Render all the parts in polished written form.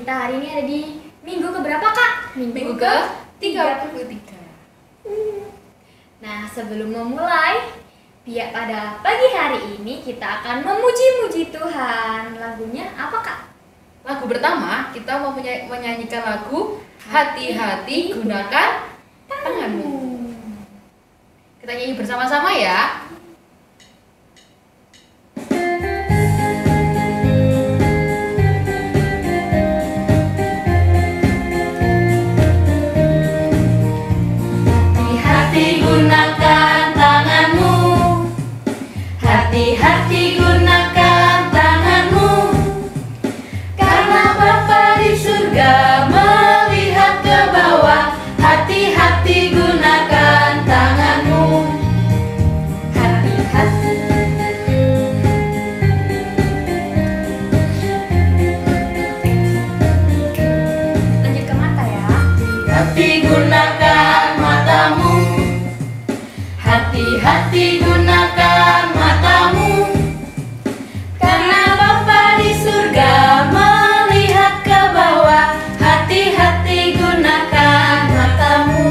kita hari ini ada di minggu keberapa, Kak? Minggu ke-33. Nah, sebelum memulai, pada pagi hari ini kita akan memuji-muji Tuhan. Lagunya apa, Kak? Lagu pertama, kita mau menyanyikan lagu Hati-hati Gunakan Tanganmu. Kita nyanyi bersama-sama ya. Hati-hati gunakan tanganmu. Hati-hati gunakan tanganmu. Karena Bapa di surga melihat ke bawah. Hati-hati gunakan tanganmu. Hati-hati. Lanjut ke mata ya. Hati gunakan matamu. Hati-hati gunakan matamu. Karena Bapa di surga melihat ke bawah. Hati-hati gunakan matamu.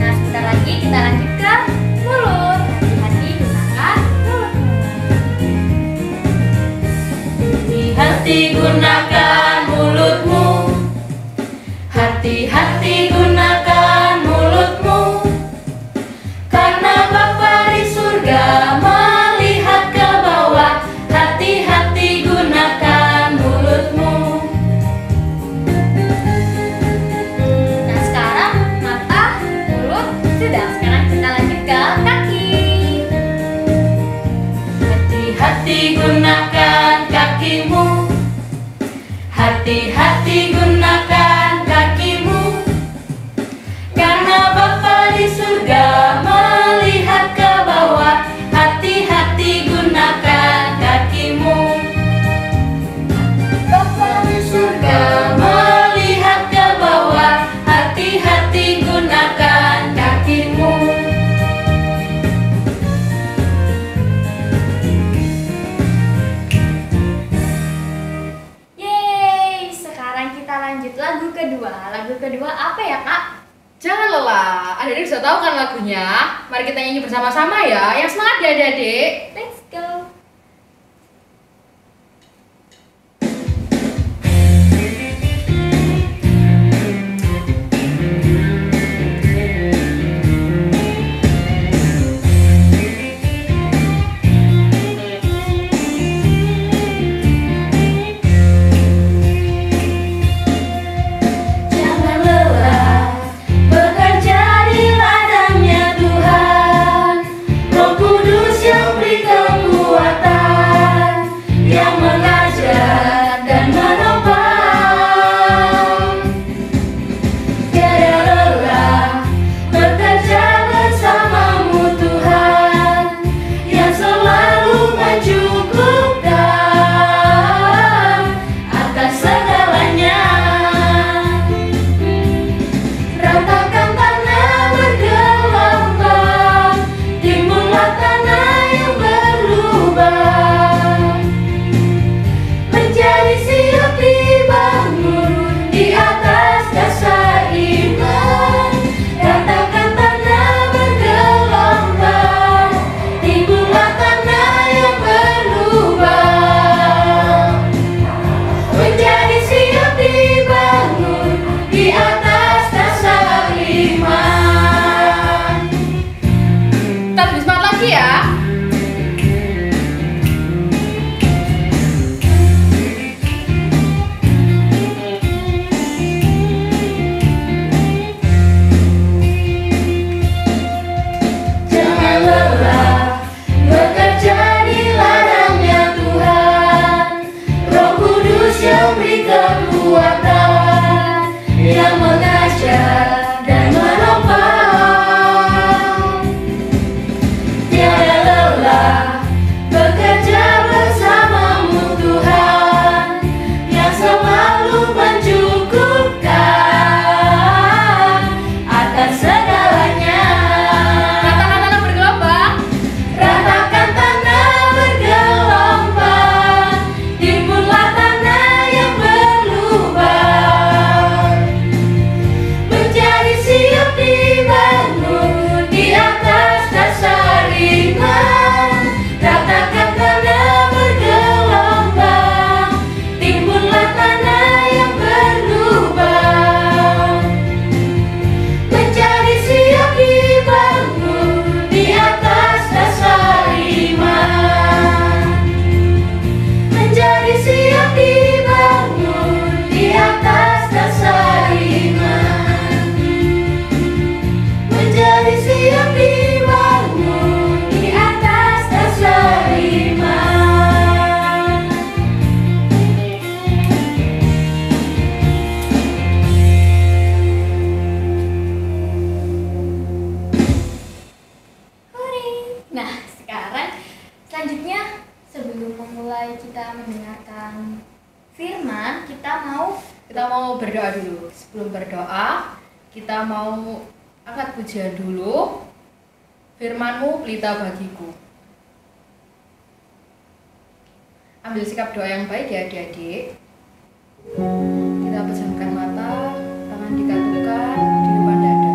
Nah, sebentar lagi kita lanjut ke mulut. Hati-hati gunakan mulutmu. Hati-hati gunakan mulutmu. Hati-hati gunakan mulutmu. Karena Bapa di surga melihat ke bawah. Hati-hati gunakan mulutmu. Nah, sekarang mata, mulut sudah. Sekarang kita lanjut ke kaki. Hati-hati gunakan kakimu. Hati-hati gunakan kakimu. Karena Bapa di surga melihat ke bawah. Hati-hati gunakan kakimu. Bapa di surga melihat ke bawah. Hati-hati gunakan kakimu. Yeay, sekarang kita lanjut lagu kedua. Lagu kedua apa ya, Kak? Jangan lelah, adik-adik sudah tahu kan lagunya? Mari kita nyanyi bersama-sama ya. Yang semangat ya adik-adik. Let's go. Jangan lelah bekerja di ladangnya Tuhan. Roh Kudus yang beri Sebelum memulai kita mendengarkan firman, kita mau berdoa dulu. Sebelum berdoa, kita mau angkat pujian dulu. Firman-Mu pelita bagiku. Ambil sikap doa yang baik ya adik-adik. Kita pejamkan mata, tangan dikatukan di depan dada.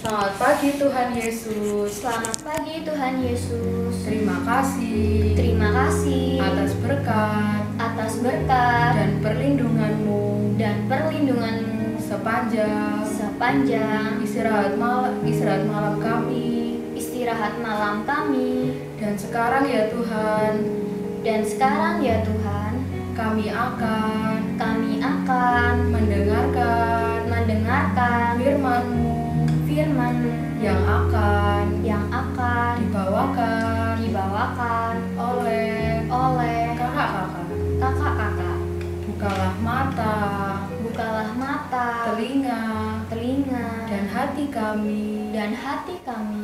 Selamat pagi Tuhan Yesus. Selamat pagi Tuhan Yesus. Terima kasih. Terima kasih atas berkat dan perlindungan-Mu sepanjang istirahat malam kami. Dan sekarang ya Tuhan, kami akan mendengarkan firman-Mu yang akan dibawakan oleh kakak-kakak. Bukalah mata, telinga dan hati kami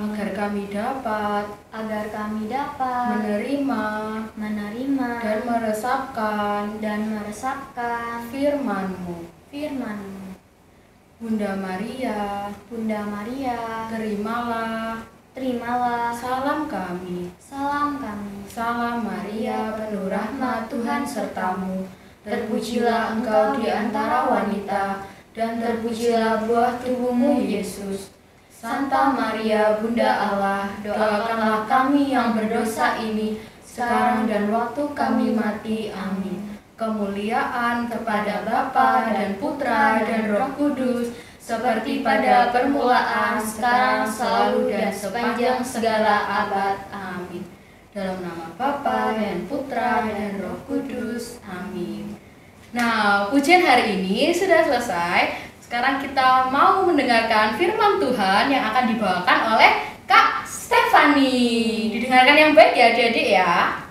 agar kami dapat menerima dan meresapkan firman-Mu. Bunda Maria, terimalah salam kami. Salam Maria, penuh rahmat Tuhan sertamu. Terpujilah engkau di antara wanita, dan terpujilah buah tubuhmu Yesus. Santa Maria, Bunda Allah, doakanlah kami yang berdosa ini, sekarang dan waktu kami mati. Amin. Kemuliaan kepada Bapa dan Putra dan Roh Kudus, seperti pada permulaan, sekarang, selalu, dan sepanjang segala abad. Amin. Dalam nama Bapa dan Putra dan Roh Kudus. Amin. Nah, pujian hari ini sudah selesai. Sekarang kita mau mendengarkan firman Tuhan yang akan dibawakan oleh Kak Stefani. Didengarkan yang baik ya adik-adik ya.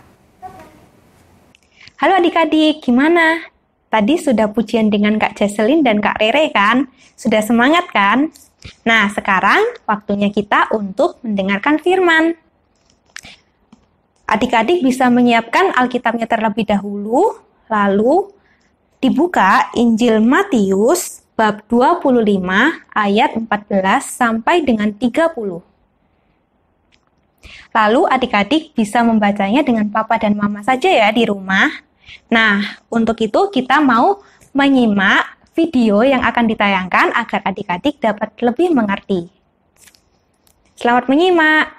Halo adik-adik, gimana? Tadi sudah pujian dengan Kak Jesselyn dan Kak Rere kan? Sudah semangat kan? Nah, sekarang waktunya kita untuk mendengarkan firman. Adik-adik bisa menyiapkan Alkitabnya terlebih dahulu, lalu dibuka Injil Matius bab 25 ayat 14 sampai dengan 30. Lalu adik-adik bisa membacanya dengan papa dan mama saja ya di rumah. Nah, untuk itu kita mau menyimak video yang akan ditayangkan agar adik-adik dapat lebih mengerti. Selamat menyimak.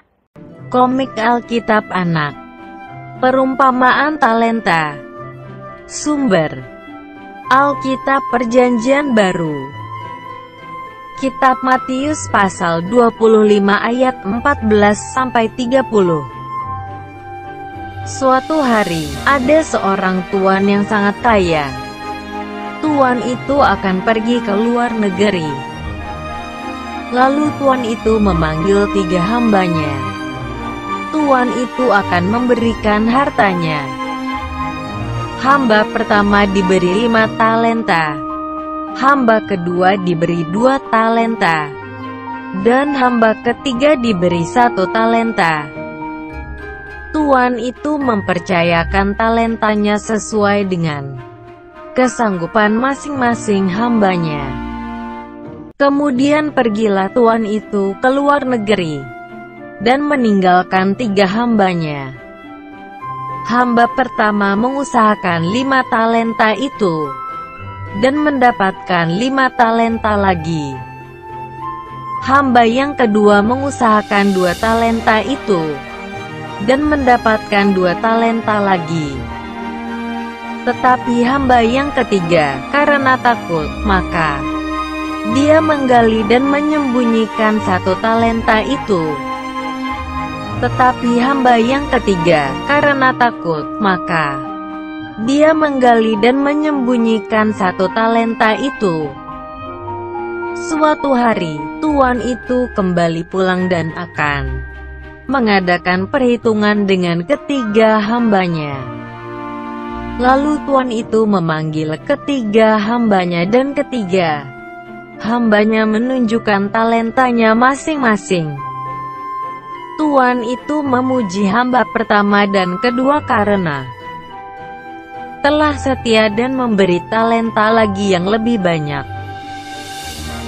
Komik Alkitab Anak. Perumpamaan talenta. Sumber Alkitab Perjanjian Baru. Kitab Matius pasal 25 ayat 14 sampai 30. Suatu hari, ada seorang tuan yang sangat kaya. Tuan itu akan pergi ke luar negeri. Lalu tuan itu memanggil 3 hambanya. Tuan itu akan memberikan hartanya. Hamba pertama diberi 5 talenta. Hamba kedua diberi 2 talenta. Dan hamba ketiga diberi 1 talenta. Tuan itu mempercayakan talentanya sesuai dengan kesanggupan masing-masing hambanya. Kemudian pergilah tuan itu ke luar negeri dan meninggalkan 3 hambanya. Hamba pertama mengusahakan 5 talenta itu dan mendapatkan 5 talenta lagi. Hamba yang kedua mengusahakan 2 talenta itu dan mendapatkan 2 talenta lagi. Tetapi hamba yang ketiga, karena takut, maka dia menggali dan menyembunyikan 1 talenta itu. Tetapi hamba yang ketiga, karena takut, maka dia menggali dan menyembunyikan 1 talenta itu. Suatu hari, tuan itu kembali pulang dan akan mengadakan perhitungan dengan ketiga hambanya. Lalu tuan itu memanggil ketiga hambanya dan ketiga hambanya menunjukkan talentanya masing-masing. Tuan itu memuji hamba pertama dan kedua karena telah setia dan memberi talenta lagi yang lebih banyak.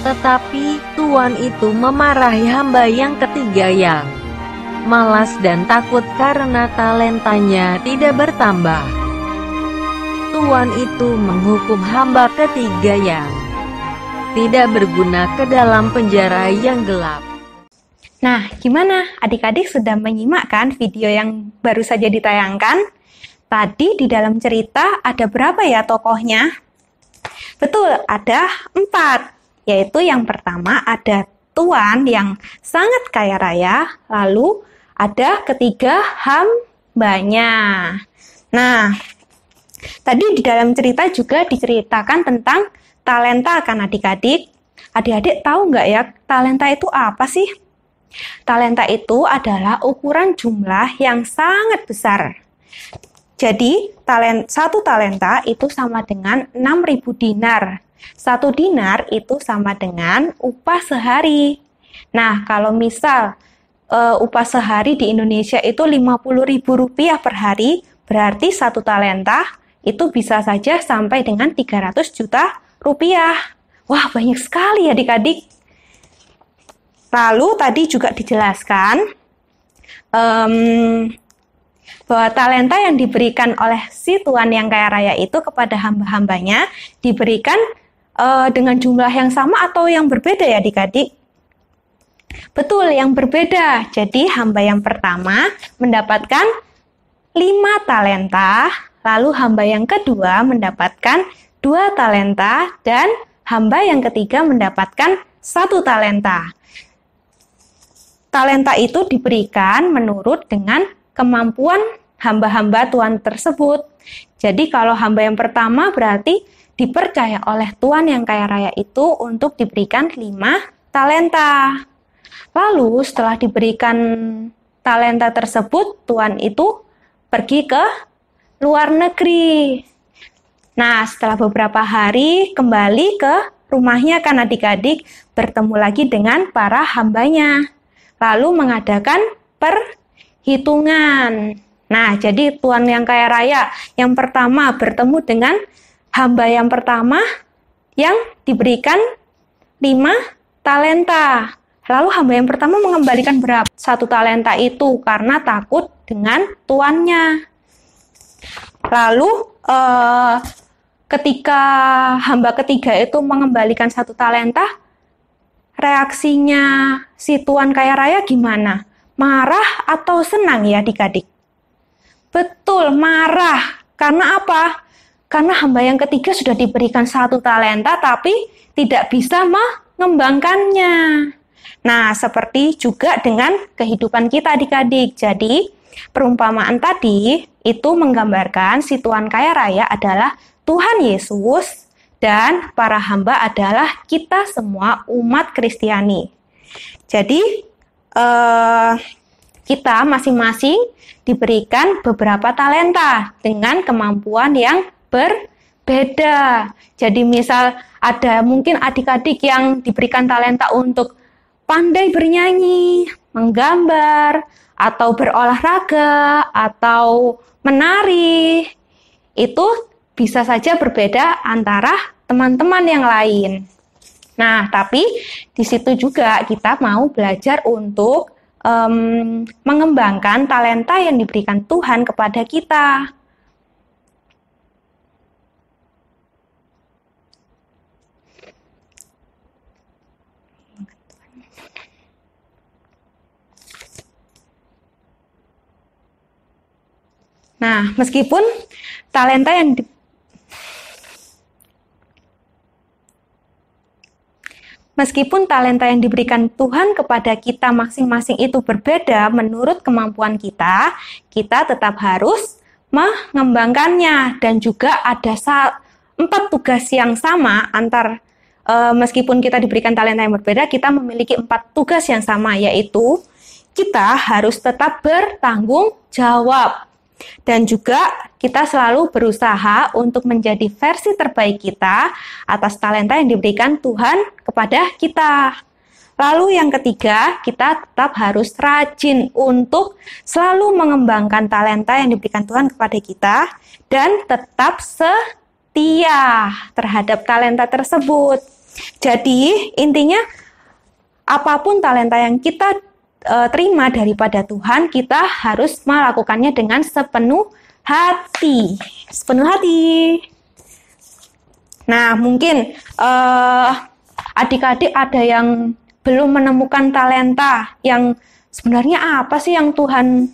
Tetapi tuan itu memarahi hamba yang ketiga yang malas dan takut karena talentanya tidak bertambah. Tuan itu menghukum hamba ketiga yang tidak berguna ke dalam penjara yang gelap. Nah, gimana? Adik-adik sudah menyimak kan video yang baru saja ditayangkan? Tadi di dalam cerita ada berapa ya tokohnya? Betul, ada 4. Yaitu yang pertama ada tuan yang sangat kaya raya, lalu ada ketiga hambanya. Nah, tadi di dalam cerita juga diceritakan tentang talenta kan adik-adik. Adik-adik tahu nggak ya talenta itu apa sih? Talenta itu adalah ukuran jumlah yang sangat besar. Jadi, 1 talenta itu sama dengan 6.000 dinar. 1 dinar itu sama dengan upah sehari. Nah, kalau misal upah sehari di Indonesia itu Rp50.000 per hari, berarti 1 talenta itu bisa saja sampai dengan 300 juta rupiah. Wah, banyak sekali ya adik-adik. Lalu tadi juga dijelaskan bahwa talenta yang diberikan oleh si tuan yang kaya raya itu kepada hamba-hambanya diberikan dengan jumlah yang sama atau yang berbeda ya adik-adik? Betul, yang berbeda. Jadi hamba yang pertama mendapatkan 5 talenta, lalu hamba yang kedua mendapatkan 2 talenta, dan hamba yang ketiga mendapatkan 1 talenta. Talenta itu diberikan menurut dengan kemampuan hamba-hamba tuan tersebut. Jadi kalau hamba yang pertama berarti dipercaya oleh tuan yang kaya raya itu untuk diberikan 5 talenta. Lalu setelah diberikan talenta tersebut, tuan itu pergi ke luar negeri. Nah, setelah beberapa hari kembali ke rumahnya kan adik-adik, bertemu lagi dengan para hambanya. Lalu mengadakan perhitungan. Nah, jadi tuan yang kaya raya yang pertama bertemu dengan hamba yang pertama yang diberikan 5 talenta. Lalu hamba yang pertama mengembalikan berapa? 1 talenta itu karena takut dengan tuannya. Lalu ketika hamba ketiga itu mengembalikan 1 talenta, reaksinya si tuan kaya raya gimana? Marah atau senang ya adik-adik? Betul, marah. Karena apa? Karena hamba yang ketiga sudah diberikan 1 talenta tapi tidak bisa mengembangkannya. Nah, seperti juga dengan kehidupan kita adik-adik. Jadi, Perumpamaan tadi itu menggambarkan si Tuan kaya raya adalah Tuhan Yesus dan para hamba adalah kita semua umat Kristiani. Jadi kita masing-masing diberikan beberapa talenta dengan kemampuan yang berbeda. Jadi misal ada mungkin adik-adik yang diberikan talenta untuk pandai bernyanyi, menggambar, atau berolahraga, atau menari. Itu bisa saja berbeda antara teman-teman yang lain. Nah, tapi di situ juga kita mau belajar untuk mengembangkan talenta yang diberikan Tuhan kepada kita. Nah, meskipun talenta yang diberikan Tuhan kepada kita masing-masing itu berbeda menurut kemampuan kita, kita tetap harus mengembangkannya. Dan juga ada 4 tugas yang sama meskipun kita diberikan talenta yang berbeda, kita memiliki 4 tugas yang sama, yaitu kita harus tetap bertanggung jawab. Dan juga kita selalu berusaha untuk menjadi versi terbaik kita atas talenta yang diberikan Tuhan kepada kita. Lalu yang ketiga, kita tetap harus rajin untuk selalu mengembangkan talenta yang diberikan Tuhan kepada kita dan tetap setia terhadap talenta tersebut. Jadi intinya apapun talenta yang kita terima daripada Tuhan, kita harus melakukannya dengan sepenuh hati. Sepenuh hati. Nah, mungkin adik-adik ada yang belum menemukan talenta yang sebenarnya apa sih yang Tuhan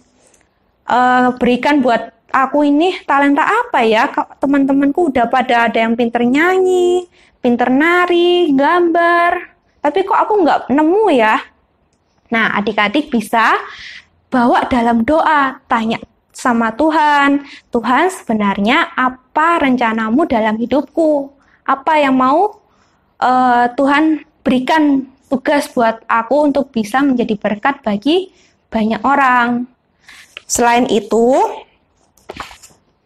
berikan buat aku ini, talenta apa ya? Teman-temanku udah pada ada yang pinter nyanyi, pinter nari, gambar, tapi kok aku nggak nemu ya? Nah, adik-adik bisa bawa dalam doa, tanya sama Tuhan, Tuhan sebenarnya apa rencanamu dalam hidupku? Apa yang mau Tuhan berikan tugas buat aku untuk bisa menjadi berkat bagi banyak orang. Selain itu,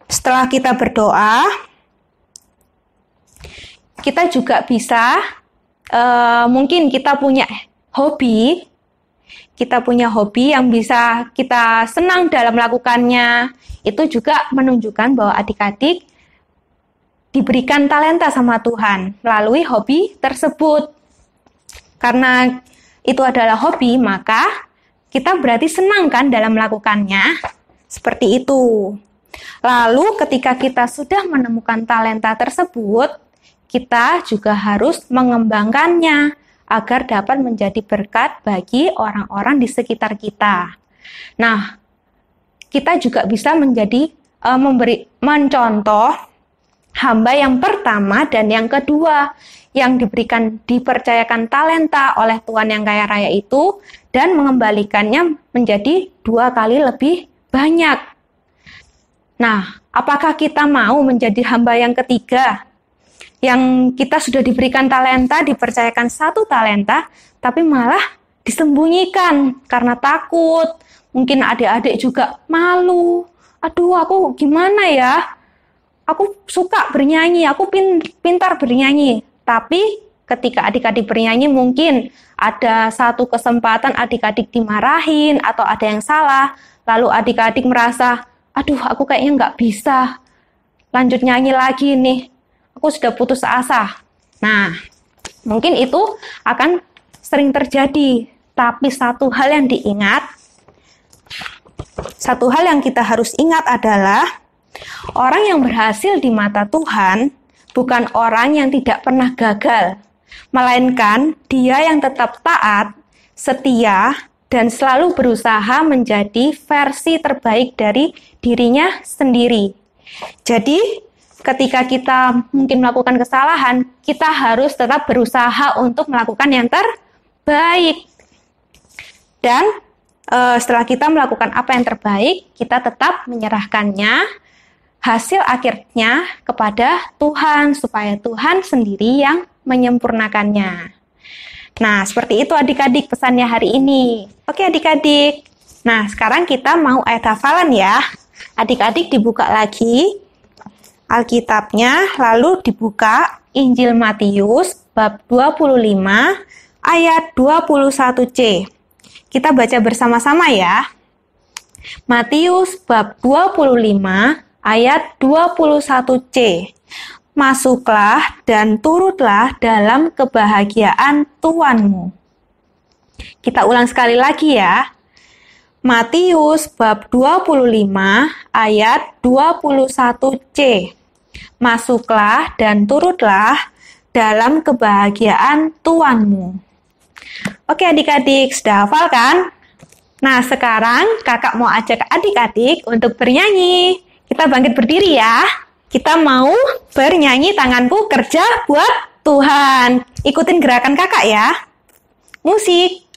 setelah kita berdoa, kita juga bisa, mungkin kita punya hobi yang bisa kita senang dalam melakukannya. Itu juga menunjukkan bahwa adik-adik diberikan talenta sama Tuhan melalui hobi tersebut. Karena itu adalah hobi, maka kita berarti senang kan dalam melakukannya. Seperti itu. Lalu ketika kita sudah menemukan talenta tersebut, kita juga harus mengembangkannya agar dapat menjadi berkat bagi orang-orang di sekitar kita. Nah, kita juga bisa menjadi mencontoh hamba yang pertama dan yang kedua yang dipercayakan talenta oleh Tuhan yang kaya raya itu dan mengembalikannya menjadi 2 kali lebih banyak. Nah, apakah kita mau menjadi hamba yang ketiga? Yang kita sudah diberikan talenta, dipercayakan 1 talenta, tapi malah disembunyikan karena takut. Mungkin adik-adik juga malu. Aduh, aku gimana ya? Aku suka bernyanyi, aku pintar bernyanyi. Tapi ketika adik-adik bernyanyi mungkin ada 1 kesempatan adik-adik dimarahin atau ada yang salah. Lalu adik-adik merasa, aduh aku kayaknya nggak bisa lanjut nyanyi lagi nih. Aku sudah putus asa. Nah, mungkin itu akan sering terjadi. Tapi satu hal yang kita harus ingat adalah orang yang berhasil di mata Tuhan bukan orang yang tidak pernah gagal, melainkan dia yang tetap taat, setia, dan selalu berusaha menjadi versi terbaik dari dirinya sendiri. Jadi, ketika kita mungkin melakukan kesalahan, kita harus tetap berusaha untuk melakukan yang terbaik. Dan setelah kita melakukan apa yang terbaik, kita tetap menyerahkannya hasil akhirnya kepada Tuhan, supaya Tuhan sendiri yang menyempurnakannya. Nah, seperti itu adik-adik pesannya hari ini. Oke adik-adik, nah sekarang kita mau ayat hafalan ya. Adik-adik dibuka lagi Alkitabnya, lalu dibuka Injil Matius bab 25 ayat 21c. Kita baca bersama-sama ya. Matius bab 25 ayat 21c. Masuklah dan turutlah dalam kebahagiaan Tuanmu. Kita ulang sekali lagi ya. Matius bab 25 ayat 21c. Masuklah dan turutlah dalam kebahagiaan Tuanmu. Oke adik-adik, sudah hafal kan? Nah sekarang kakak mau ajak adik-adik untuk bernyanyi. Kita bangkit berdiri ya. Kita mau bernyanyi tanganku kerja buat Tuhan. Ikutin gerakan kakak ya. Musik.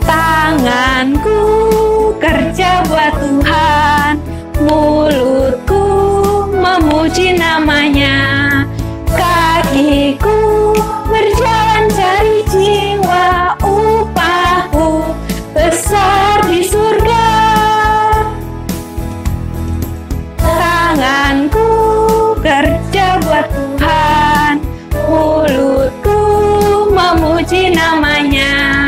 Tanganku kerja buat Tuhan, mulutku memuji namanya, kakiku berjalan cari jiwa, upahku besar di surga. Tanganku kerja buat Tuhan, mulutku memuji namanya,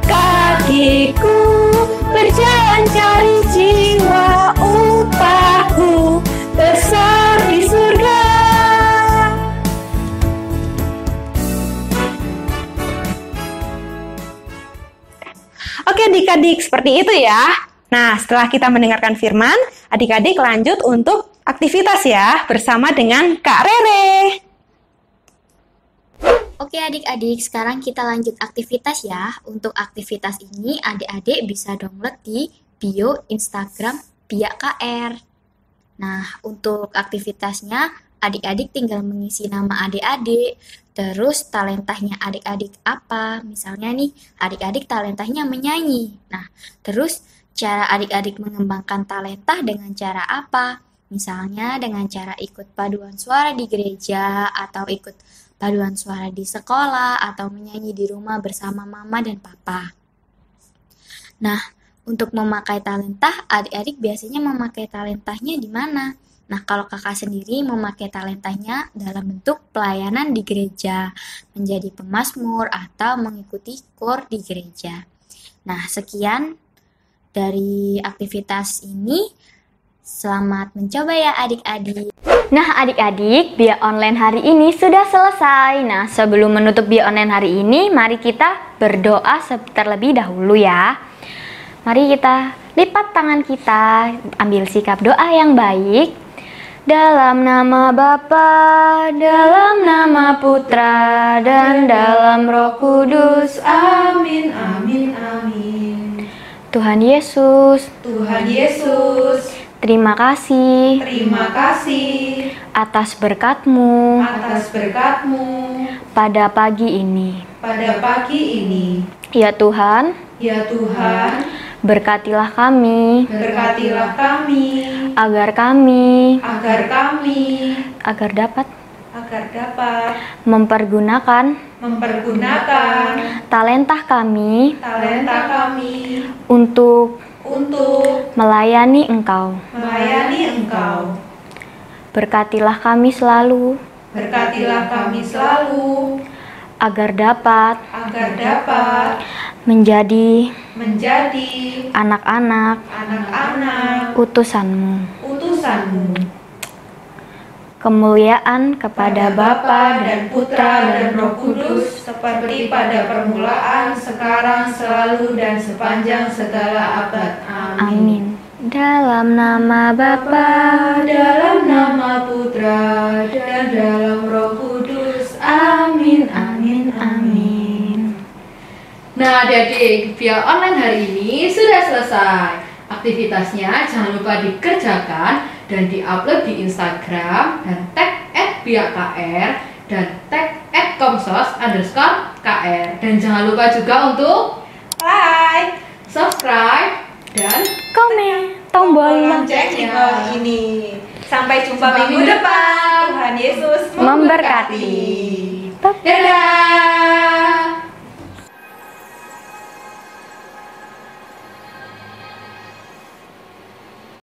kakiku berjalan cari jiwa, upahku besar di surga. Oke adik-adik, seperti itu ya. Nah, setelah kita mendengarkan firman, adik-adik lanjut untuk aktivitas ya, bersama dengan Kak Rere. Oke adik-adik, sekarang kita lanjut aktivitas ya. Untuk aktivitas ini adik-adik bisa download di bio Instagram Pia KR. Nah, untuk aktivitasnya adik-adik tinggal mengisi nama adik-adik, terus talentanya adik-adik apa. Misalnya nih, adik-adik talentanya menyanyi. Nah, terus cara adik-adik mengembangkan talenta dengan cara apa? Misalnya dengan cara ikut paduan suara di gereja, atau ikut paduan suara di sekolah, atau menyanyi di rumah bersama mama dan papa. Nah, untuk memakai talenta, adik-adik biasanya memakai talentanya di mana? Nah, kalau kakak sendiri memakai talentanya dalam bentuk pelayanan di gereja, menjadi pemazmur atau mengikuti KOR di gereja. Nah, sekian dari aktivitas ini. Selamat mencoba ya adik-adik. Nah adik-adik, Bia Online hari ini sudah selesai. Nah sebelum menutup Bia Online hari ini, mari kita berdoa terlebih dahulu ya. Mari kita lipat tangan kita, ambil sikap doa yang baik. Dalam nama Bapa, dalam nama Putra, dan dalam Roh Kudus. Amin, amin, amin. Tuhan Yesus, Tuhan Yesus, terima kasih atas berkat-Mu pada pagi ini. Ya Tuhan, berkatilah kami agar dapat mempergunakan talenta kami untuk melayani Engkau. Berkatilah kami selalu agar dapat menjadi anak-anak utusan-Mu. Kemuliaan kepada Bapa dan Putra dan Roh Kudus, seperti pada permulaan, sekarang, selalu, dan sepanjang segala abad. Amin. Dalam nama Bapa, dalam nama Putra, dan dalam Roh Kudus. Amin, amin, amin. Nah adik-adik, Via Online hari ini sudah selesai. Aktivitasnya jangan lupa dikerjakan dan diupload di Instagram dan tag @biakkr dan tag @komsos_kr. Dan jangan lupa juga untuk like, subscribe dan Komen tombol loncengnya ini. Sampai jumpa minggu depan. Tuhan Yesus memberkati. dadah.